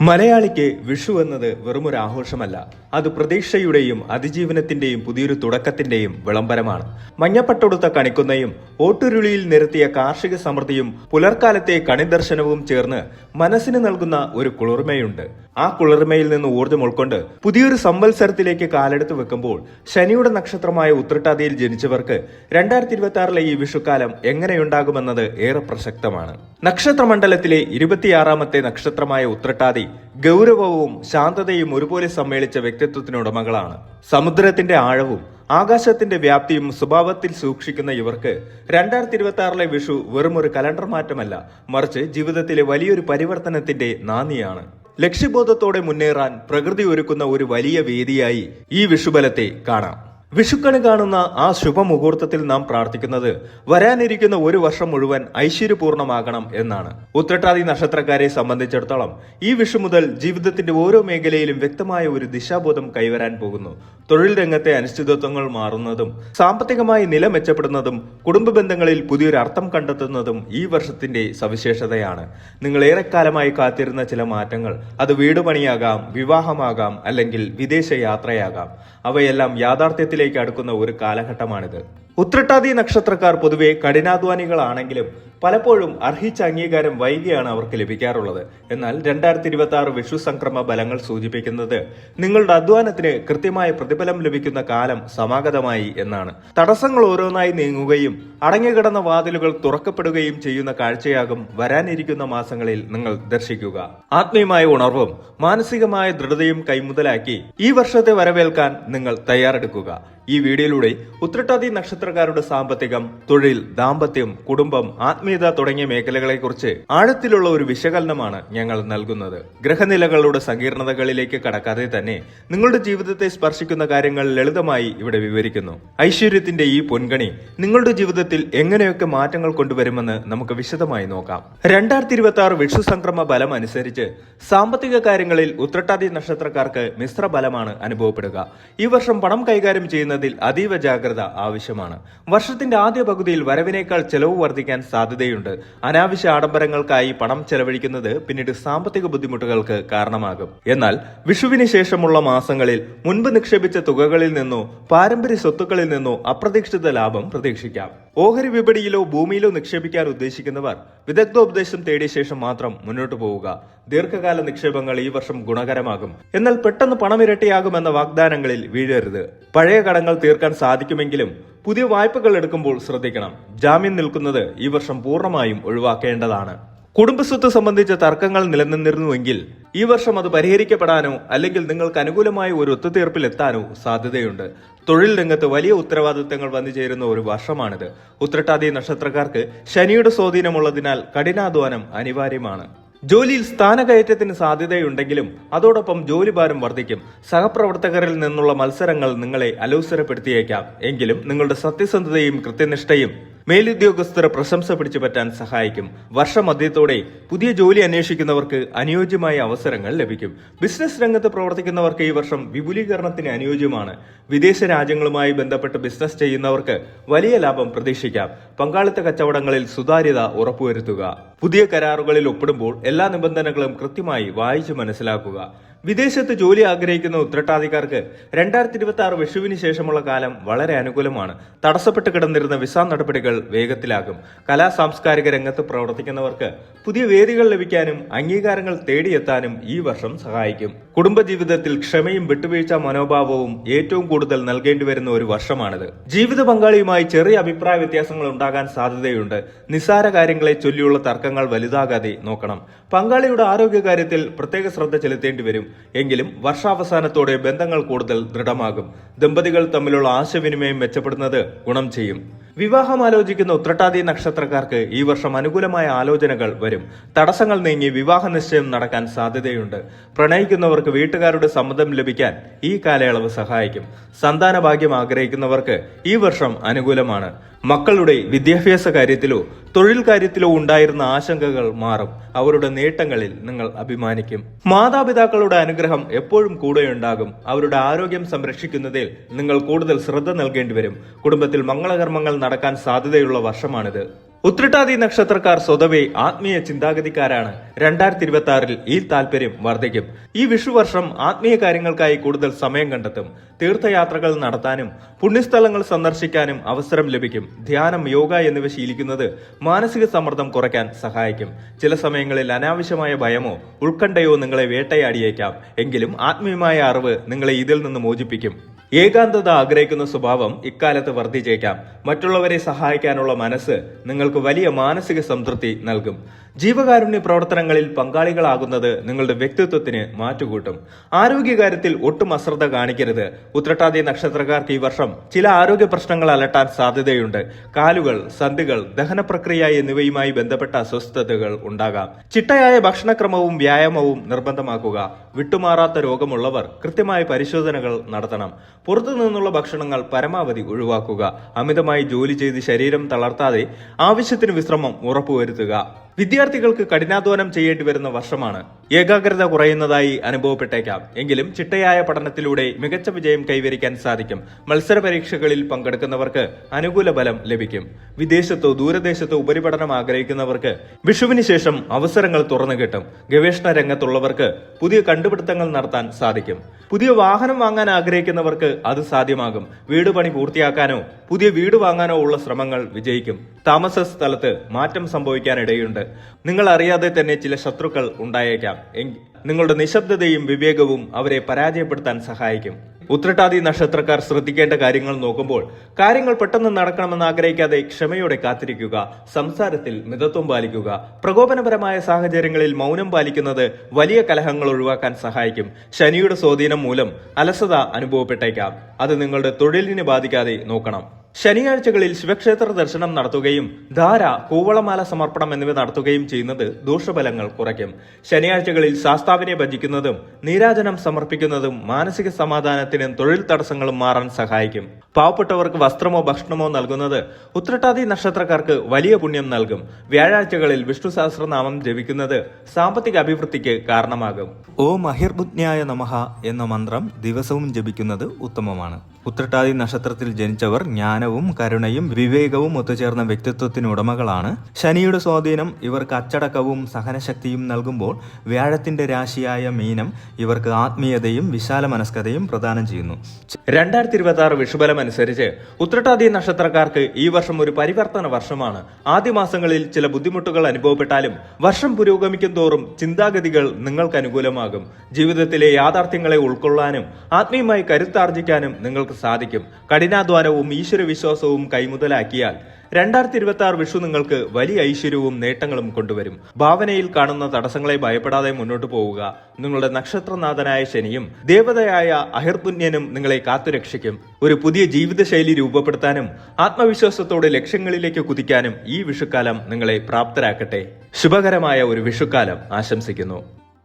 മലയാളിക്ക് വിഷു എന്നത് വെറുമൊരു ആഘോഷമല്ല. അത് പ്രതീക്ഷയുടെയും അതിജീവനത്തിന്റെയും പുതിയൊരു തുടക്കത്തിന്റെയും വിളംബരമാണ്. മഞ്ഞപ്പട്ടൊടുത്ത കണിക്കുന്നയും ഓട്ടുരുളിയിൽ നിരത്തിയ കാർഷിക സമൃദ്ധിയും പുലർക്കാലത്തെ കണിദർശനവും ചേർന്ന് മനസ്സിന് നൽകുന്ന ഒരു കുളിർമയുണ്ട്. ആ കുളിർമയിൽ നിന്ന് ഊർജ്ജം ഉൾക്കൊണ്ട് പുതിയൊരു സംവത്സരത്തിലേക്ക് കാലെടുത്ത് വെക്കുമ്പോൾ ശനിയുടെ നക്ഷത്രമായ ഉത്രട്ടാതിയിൽ ജനിച്ചവർക്ക് 2026 ഈ വിഷുക്കാലം എങ്ങനെയുണ്ടാകുമെന്നത് ഏറെ പ്രസക്തമാണ്. നക്ഷത്രമണ്ഡലത്തിലെ 26ാമത്തെ നക്ഷത്രമായ ഉത്രട്ടാതി ഗൗരവവും ശാന്തതയും ഒരുപോലെ സമ്മേളിച്ച വ്യക്തിത്വത്തിനുടമകളാണ്. സമുദ്രത്തിന്റെ ആഴവും ആകാശത്തിന്റെ വ്യാപ്തിയും സ്വഭാവത്തിൽ സൂക്ഷിക്കുന്ന ഇവർക്ക് 2026 വിഷു വെറും ഒരു കലണ്ടർ മാറ്റമല്ല, മറിച്ച് ജീവിതത്തിലെ വലിയൊരു പരിവർത്തനത്തിന്റെ നാന്ദിയാണ്. ലക്ഷ്യബോധത്തോടെ മുന്നേറാൻ പ്രകൃതി ഒരുക്കുന്ന ഒരു വലിയ വേദിയായി ഈ വിഷുബലത്തെ കാണാം. വിഷുക്കണി കാണുന്ന ആ ശുഭമുഹൂർത്തത്തിൽ നാം പ്രാർത്ഥിക്കുന്നത് വരാനിരിക്കുന്ന ഒരു വർഷം മുഴുവൻ ഐശ്വര്യപൂർണമാകണം എന്നാണ്. ഉത്രട്ടാതി നക്ഷത്രക്കാരെ സംബന്ധിച്ചിടത്തോളം ഈ വിഷു മുതൽ ജീവിതത്തിന്റെ ഓരോ മേഖലയിലും വ്യക്തമായ ഒരു ദിശാബോധം കൈവരാൻ പോകുന്നു. തൊഴിൽ രംഗത്തെ അനിശ്ചിതത്വങ്ങൾ മാറുന്നതും സാമ്പത്തികമായി നില മെച്ചപ്പെടുന്നതും കുടുംബ ബന്ധങ്ങളിൽ പുതിയൊരു അർത്ഥം കണ്ടെത്തുന്നതും ഈ വർഷത്തിന്റെ സവിശേഷതയാണ്. നിങ്ങൾ ഏറെക്കാലമായി കാത്തിരുന്ന ചില മാറ്റങ്ങൾ, അത് വീട് പണിയാകാം, വിവാഹമാകാം, അല്ലെങ്കിൽ വിദേശ യാത്രയാകാം, അവയെല്ലാം യാഥാർത്ഥ്യത്തിലേക്ക് അടുക്കുന്ന ഒരു കാലഘട്ടമാണിത്. ഉത്രട്ടാതി നക്ഷത്രക്കാർ പൊതുവെ കഠിനാധ്വാനികളാണെങ്കിലും പലപ്പോഴും അർഹിച്ച അംഗീകാരം വൈകിയാണ് അവർക്ക് ലഭിക്കാറുള്ളത്. എന്നാൽ 2026 വിഷു സംക്രമ ബലങ്ങൾ സൂചിപ്പിക്കുന്നത് നിങ്ങളുടെ അധ്വാനത്തിന് കൃത്യമായ പ്രതിഫലം ലഭിക്കുന്ന കാലം സമാഗതമായി എന്നാണ്. തടസ്സങ്ങൾ ഓരോന്നായി നീങ്ങുകയും അടങ്ങിക്കിടന്ന വാതിലുകൾ തുറക്കപ്പെടുകയും ചെയ്യുന്ന കാഴ്ചയാകും വരാനിരിക്കുന്ന മാസങ്ങളിൽ നിങ്ങൾ ദർശിക്കുക. ആത്മീയമായ ഉണർവും മാനസികമായ ദൃഢതയും കൈമുതലാക്കി ഈ വർഷത്തെ വരവേൽക്കാൻ നിങ്ങൾ തയ്യാറെടുക്കുക. ഈ വീഡിയോയിലൂടെ ഉത്രട്ടാതി നക്ഷത്രക്കാരുടെ സാമ്പത്തികം, തൊഴിൽ, ദാമ്പത്യം, കുടുംബം, ആത്മീയത തുടങ്ങിയ മേഖലകളെക്കുറിച്ച് ആഴത്തിലുള്ള ഒരു വിശകലനമാണ് ഞങ്ങൾ നൽകുന്നത്. ഗ്രഹനിലകളുടെ സങ്കീർണതകളിലേക്ക് കടക്കാതെ തന്നെ നിങ്ങളുടെ ജീവിതത്തെ സ്പർശിക്കുന്ന കാര്യങ്ങൾ ലളിതമായി ഇവിടെ വിവരിക്കുന്നു. ഐശ്വര്യത്തിന്റെ ഈ പൊൻകണി നിങ്ങളുടെ ജീവിതത്തിൽ എങ്ങനെയൊക്കെ മാറ്റങ്ങൾ കൊണ്ടുവരുമെന്ന് നമുക്ക് വിശദമായി നോക്കാം. 2026 വിഷു സംക്രമ ബലം അനുസരിച്ച് സാമ്പത്തിക കാര്യങ്ങളിൽ ഉത്രട്ടാതി നക്ഷത്രക്കാർക്ക് മിശ്ര ബലമാണ് അനുഭവപ്പെടുക. ഈ വർഷം പണം കൈകാര്യം ചെയ്യുന്ന അതീവ ജാഗ്രത ആവശ്യമാണ്. വർഷത്തിന്റെ ആദ്യ പകുതിയിൽ വരവിനേക്കാൾ ചെലവ് വർദ്ധിക്കാൻ സാധ്യതയുണ്ട്. അനാവശ്യ ആഡംബരങ്ങൾക്കായി പണം ചെലവഴിക്കുന്നത് പിന്നീട് സാമ്പത്തിക ബുദ്ധിമുട്ടുകൾക്ക് കാരണമാകും. എന്നാൽ വിഷുവിന് ശേഷമുള്ള മാസങ്ങളിൽ മുൻപ് നിക്ഷേപിച്ച തുകകളിൽ നിന്നോ പാരമ്പര്യ സ്വത്തുക്കളിൽ നിന്നോ അപ്രതീക്ഷിത ലാഭം പ്രതീക്ഷിക്കാം. ഓഹരി വിപണിയിലോ ഭൂമിയിലോ നിക്ഷേപിക്കാൻ ഉദ്ദേശിക്കുന്നവർ വിദഗ്ധോപദേശം തേടിയ ശേഷം മാത്രം മുന്നോട്ടു പോവുക. ദീർഘകാല നിക്ഷേപങ്ങൾ ഈ വർഷം ഗുണകരമാകും. എന്നാൽ പെട്ടെന്ന് പണമിരട്ടിയാകുമെന്ന വാഗ്ദാനങ്ങളിൽ വീഴരുത്. പഴയ കടങ്ങൾ തീർക്കാൻ സാധിക്കുമെങ്കിലും പുതിയ വായ്പകൾ എടുക്കുമ്പോൾ ശ്രദ്ധിക്കണം. ജാമ്യം നിൽക്കുന്നത് ഈ വർഷം പൂർണ്ണമായും ഒഴിവാക്കേണ്ടതാണ്. കുടുംബസ്വത്ത് സംബന്ധിച്ച തർക്കങ്ങൾ നിലനിന്നിരുന്നുവെങ്കിൽ ഈ വർഷം അത് പരിഹരിക്കപ്പെടാനോ അല്ലെങ്കിൽ നിങ്ങൾക്ക് അനുകൂലമായ ഒരു ഒത്തുതീർപ്പിൽ എത്താനോ സാധ്യതയുണ്ട്. തൊഴിൽ രംഗത്ത് വലിയ ഉത്തരവാദിത്തങ്ങൾ വന്നു ചേരുന്ന ഒരു വർഷമാണിത്. ഉത്രട്ടാതി നക്ഷത്രക്കാർക്ക് ശനിയുടെ സ്വാധീനമുള്ളതിനാൽ കഠിനാധ്വാനം അനിവാര്യമാണ്. ജോലിയിൽ സ്ഥാനകയറ്റത്തിന് സാധ്യതയുണ്ടെങ്കിലും അതോടൊപ്പം ജോലിഭാരം വർദ്ധിക്കും. സഹപ്രവർത്തകരിൽ നിന്നുള്ള മത്സരങ്ങൾ നിങ്ങളെ അലോസരപ്പെടുത്തിയേക്കാം. എങ്കിലും നിങ്ങളുടെ സത്യസന്ധതയും കൃത്യനിഷ്ഠയും മേലുദ്യോഗസ്ഥരെ പ്രശംസ പിടിച്ചു പറ്റാൻ സഹായിക്കും. വർഷമധ്യത്തോടെ പുതിയ ജോലി അന്വേഷിക്കുന്നവർക്ക് അനുയോജ്യമായ അവസരങ്ങൾ ലഭിക്കും. ബിസിനസ് രംഗത്ത് പ്രവർത്തിക്കുന്നവർക്ക് ഈ വർഷം വിപുലീകരണത്തിന് അനുയോജ്യമാണ്. വിദേശ രാജ്യങ്ങളുമായി ബന്ധപ്പെട്ട് ബിസിനസ് ചെയ്യുന്നവർക്ക് വലിയ ലാഭം പ്രതീക്ഷിക്കാം. പങ്കാളിത്ത കച്ചവടങ്ങളിൽ സുതാര്യത ഉറപ്പുവരുത്തുക. പുതിയ കരാറുകളിൽ ഒപ്പിടുമ്പോൾ എല്ലാ നിബന്ധനകളും കൃത്യമായി വായിച്ചു മനസ്സിലാക്കുക. വിദേശത്ത് ജോലി ആഗ്രഹിക്കുന്ന ഉത്രട്ടാതിക്കാർക്ക് 2026 വിഷുവിന് ശേഷമുള്ള കാലം വളരെ അനുകൂലമാണ്. തടസ്സപ്പെട്ട് കിടന്നിരുന്ന വിസ നടപടികൾ വേഗത്തിലാകും. കലാ സാംസ്കാരിക രംഗത്ത് പ്രവർത്തിക്കുന്നവർക്ക് പുതിയ വേദികൾ ലഭിക്കാനും അംഗീകാരങ്ങൾ തേടിയെത്താനും ഈ വർഷം സഹായിക്കും. കുടുംബജീവിതത്തിൽ ക്ഷമയും വിട്ടുവീഴ്ച മനോഭാവവും ഏറ്റവും കൂടുതൽ നൽകേണ്ടി വരുന്ന ഒരു വർഷമാണിത്. ജീവിത പങ്കാളിയുമായി ചെറിയ അഭിപ്രായ വ്യത്യാസങ്ങൾ ഉണ്ടാകാൻ സാധ്യതയുണ്ട്. നിസ്സാര കാര്യങ്ങളെ ചൊല്ലിയുള്ള തർക്കങ്ങൾ വലുതാകാതെ നോക്കണം. പങ്കാളിയുടെ ആരോഗ്യകാര്യത്തിൽ പ്രത്യേക ശ്രദ്ധ ചെലുത്തേണ്ടി വരും. എങ്കിലും വർഷാവസാനത്തോടെ ബന്ധങ്ങൾ കൂടുതൽ ദൃഢമാകും. ദമ്പതികൾ തമ്മിലുള്ള ആശയവിനിമയം മെച്ചപ്പെടുന്നത് ഗുണം ചെയ്യും. വിവാഹം ആലോചിക്കുന്ന ഉത്രട്ടാതി നക്ഷത്രക്കാർക്ക് ഈ വർഷം അനുകൂലമായ ആലോചനകൾ വരും. തടസ്സങ്ങൾ നീങ്ങി വിവാഹ നിശ്ചയം നടക്കാൻ സാധ്യതയുണ്ട്. പ്രണയിക്കുന്നവർക്ക് വീട്ടുകാരുടെ സമ്മതം ലഭിക്കാൻ ഈ കാലയളവ് സഹായിക്കും. സന്താന ഭാഗ്യം ആഗ്രഹിക്കുന്നവർക്ക് ഈ വർഷം അനുകൂലമാണ്. മക്കളുടെ വിദ്യാഭ്യാസ കാര്യത്തിലോ തൊഴിൽ കാര്യത്തിലോ ഉണ്ടായിരുന്ന ആശങ്കകൾ മാറും. അവരുടെ നേട്ടങ്ങളിൽ നിങ്ങൾ അഭിമാനിക്കും. മാതാപിതാക്കളുടെ അനുഗ്രഹം എപ്പോഴും കൂടെയുണ്ടാകും. അവരുടെ ആരോഗ്യം സംരക്ഷിക്കുന്നതിൽ നിങ്ങൾ കൂടുതൽ ശ്രദ്ധ നൽകേണ്ടി വരും. കുടുംബത്തിൽ മംഗളകർമ്മങ്ങൾ നടക്കാൻ സാധ്യതയുള്ള വർഷമാണിത്. ഉത്രട്ടാതി നക്ഷത്രക്കാർ സ്വതവേ ആത്മീയ ചിന്താഗതിക്കാരാണ്. 2026 ഈ താല്പര്യം വർദ്ധിക്കും. ഈ വിഷുവർഷം ആത്മീയ കാര്യങ്ങൾക്കായി കൂടുതൽ സമയം കണ്ടെത്തും. തീർത്ഥയാത്രകൾ നടത്താനും പുണ്യസ്ഥലങ്ങൾ സന്ദർശിക്കാനും അവസരം ലഭിക്കും. ധ്യാനം, യോഗ എന്നിവ ശീലിക്കുന്നത് മാനസിക സമ്മർദ്ദം കുറയ്ക്കാൻ സഹായിക്കും. ചില സമയങ്ങളിൽ അനാവശ്യമായ ഭയമോ ഉത്കണ്ഠയോ നിങ്ങളെ വേട്ടയാടിയേക്കാം. എങ്കിലും ആത്മീയമായ അറിവ് നിങ്ങളെ ഇതിൽ നിന്ന് മോചിപ്പിക്കും. ഏകാന്തത ആഗ്രഹിക്കുന്ന സ്വഭാവം ഇക്കാലത്ത് വർദ്ധിച്ചേക്കാം. മറ്റുള്ളവരെ സഹായിക്കാനുള്ള മനസ്സ് നിങ്ങൾക്ക് വലിയ മാനസിക സംതൃപ്തി നൽകും. ജീവകാരുണ്യ പ്രവർത്തനങ്ങളിൽ പങ്കാളികളാകുന്നത് നിങ്ങളുടെ വ്യക്തിത്വത്തിന് മാറ്റുകൂട്ടും. ആരോഗ്യകാര്യത്തിൽ ഒട്ടും അശ്രദ്ധ കാണിക്കരുത്. ഉത്രട്ടാതി നക്ഷത്രക്കാർക്ക് ഈ വർഷം ചില ആരോഗ്യ പ്രശ്നങ്ങൾ അലട്ടാൻ സാധ്യതയുണ്ട്. കാലുകൾ, സന്ധികൾ, ദഹന പ്രക്രിയ എന്നിവയുമായി ബന്ധപ്പെട്ട അസ്വസ്ഥതകൾ ഉണ്ടാകാം. ചിട്ടയായ ഭക്ഷണക്രമവും വ്യായാമവും നിർബന്ധമാക്കുക. വിട്ടുമാറാത്ത രോഗമുള്ളവർ കൃത്യമായ പരിശോധനകൾ നടത്തണം. പുറത്തു നിന്നുള്ള ഭക്ഷണങ്ങൾ പരമാവധി ഒഴിവാക്കുക. അമിതമായി ജോലി ചെയ്ത് ശരീരം തളർത്താതെ ആവശ്യത്തിന് വിശ്രമം ഉറപ്പുവരുത്തുക. വിദ്യാർത്ഥികൾക്ക് കഠിനാധ്വാനം ചെയ്യേണ്ടി വരുന്ന വർഷമാണ്. ഏകാഗ്രത കുറയുന്നതായി അനുഭവപ്പെട്ടേക്കാം. എങ്കിലും ചിട്ടയായ പഠനത്തിലൂടെ മികച്ച വിജയം കൈവരിക്കാൻ സാധിക്കും. മത്സര പരീക്ഷകളിൽ പങ്കെടുക്കുന്നവർക്ക് അനുകൂല ഫലം ലഭിക്കും. വിദേശത്തോ ദൂരദേശത്തോ ഉപരിപഠനം ആഗ്രഹിക്കുന്നവർക്ക് വിഷുവിന് ശേഷം അവസരങ്ങൾ തുറന്നു കിട്ടും. ഗവേഷണ രംഗത്തുള്ളവർക്ക് പുതിയ കണ്ടുപിടുത്തങ്ങൾ നടത്താൻ സാധിക്കും. പുതിയ വാഹനം വാങ്ങാൻ ആഗ്രഹിക്കുന്നവർക്ക് അത് സാധ്യമാകും. വീട് പണി പൂർത്തിയാക്കാനോ പുതിയ വീട് വാങ്ങാനോ ഉള്ള ശ്രമങ്ങൾ വിജയിക്കും. താമസ സ്ഥലത്ത് മാറ്റം സംഭവിക്കാനിടയുണ്ട്. നിങ്ങൾ അറിയാതെ തന്നെ ചില ശത്രുക്കൾ ഉണ്ടായേക്കാം. നിങ്ങളുടെ നിശബ്ദതയും വിവേകവും അവരെ പരാജയപ്പെടുത്താൻ സഹായിക്കും. ഉത്രട്ടാതി നക്ഷത്രക്കാർ ശ്രദ്ധിക്കേണ്ട കാര്യങ്ങൾ നോക്കുമ്പോൾ കാര്യങ്ങൾ പെട്ടെന്ന് നടക്കണമെന്ന് ആഗ്രഹിക്കാതെ ക്ഷമയോടെ കാത്തിരിക്കുക. സംസാരത്തിൽ മിതത്വം പാലിക്കുക. പ്രകോപനപരമായ സാഹചര്യങ്ങളിൽ മൗനം പാലിക്കുന്നത് വലിയ കലഹങ്ങൾ ഒഴിവാക്കാൻ സഹായിക്കും. ശനിയുടെ സ്വാധീനം മൂലം അലസത അനുഭവപ്പെട്ടേക്കാം. അത് നിങ്ങളുടെ തൊഴിലിനെ ബാധിക്കാതെ നോക്കണം. ശനിയാഴ്ചകളിൽ ശിവക്ഷേത്ര ദർശനം നടത്തുകയും ധാര, കൂവളമാല സമർപ്പണം എന്നിവ നടത്തുകയും ചെയ്യുന്നത് ദോഷഫലങ്ങൾ കുറയ്ക്കും. ശനിയാഴ്ചകളിൽ ശാസ്താവിനെ ഭജിക്കുന്നതും നീരാജനം സമർപ്പിക്കുന്നതും മാനസിക സമാധാനത്തിനും തൊഴിൽ തടസ്സങ്ങളും മാറാൻ സഹായിക്കും. പാവപ്പെട്ടവർക്ക് വസ്ത്രമോ ഭക്ഷണമോ നൽകുന്നത് ഉത്രട്ടാതി നക്ഷത്രക്കാർക്ക് വലിയ പുണ്യം നൽകും. വ്യാഴാഴ്ചകളിൽ വിഷ്ണു സഹസ്രനാമം ജപിക്കുന്നത് സാമ്പത്തിക അഭിവൃദ്ധിക്ക് കാരണമാകും. ഓം അഹിർബുജ്ഞായ നമഃ എന്ന മന്ത്രം ദിവസവും ജപിക്കുന്നത് ഉത്തമമാണ്. ഉത്രട്ടാതി നക്ഷത്രത്തിൽ ജനിച്ചവർ ജ്ഞാനവും കരുണയും വിവേകവും ഒത്തുചേർന്ന വ്യക്തിത്വത്തിനുടമകളാണ്. ശനിയുടെ സ്വാധീനം ഇവർക്ക് അച്ചടക്കവും സഹനശക്തിയും നൽകുമ്പോൾ വ്യാഴത്തിന്റെ രാശിയായ മീനം ഇവർക്ക് ആത്മീയതയും വിശാല മനസ്കതയും പ്രദാനം ചെയ്യുന്നു. 2026 വിഷുബലം അനുസരിച്ച് ഉത്രട്ടാതി നക്ഷത്രക്കാർക്ക് ഈ വർഷം ഒരു പരിവർത്തന വർഷമാണ്. ആദ്യ മാസങ്ങളിൽ ചില ബുദ്ധിമുട്ടുകൾ അനുഭവപ്പെട്ടാലും വർഷം പുരോഗമിക്കും തോറും ചിന്താഗതികൾ നിങ്ങൾക്ക് അനുകൂലമാകും. ജീവിതത്തിലെ യാഥാർത്ഥ്യങ്ങളെ ഉൾക്കൊള്ളാനും ആത്മീയമായി കരുത്താർജിക്കാനും നിങ്ങൾക്ക് സാധിക്കും. കഠിനാധ്വാനവും ഈശ്വരവിശ്വാസവും കൈമുതലാക്കിയാൽ 2026 വിഷു നിങ്ങൾക്ക് വലിയ ഐശ്വര്യവും നേട്ടങ്ങളും കൊണ്ടുവരും. ഭാവനയിൽ കാണുന്ന തടസ്സങ്ങളെ ഭയപ്പെടാതെ മുന്നോട്ടു പോവുക. നിങ്ങളുടെ നക്ഷത്രനാഥനായ ശനിയും ദേവതയായ അഹിർപുണ്യനും നിങ്ങളെ കാത്തുരക്ഷിക്കും. ഒരു പുതിയ ജീവിതശൈലി രൂപപ്പെടുത്താനും ആത്മവിശ്വാസത്തോടെ ലക്ഷ്യങ്ങളിലേക്ക് കുതിക്കാനും ഈ വിഷുക്കാലം നിങ്ങളെ പ്രാപ്തരാക്കട്ടെ. ശുഭകരമായ ഒരു വിഷുക്കാലം ആശംസിക്കുന്നു.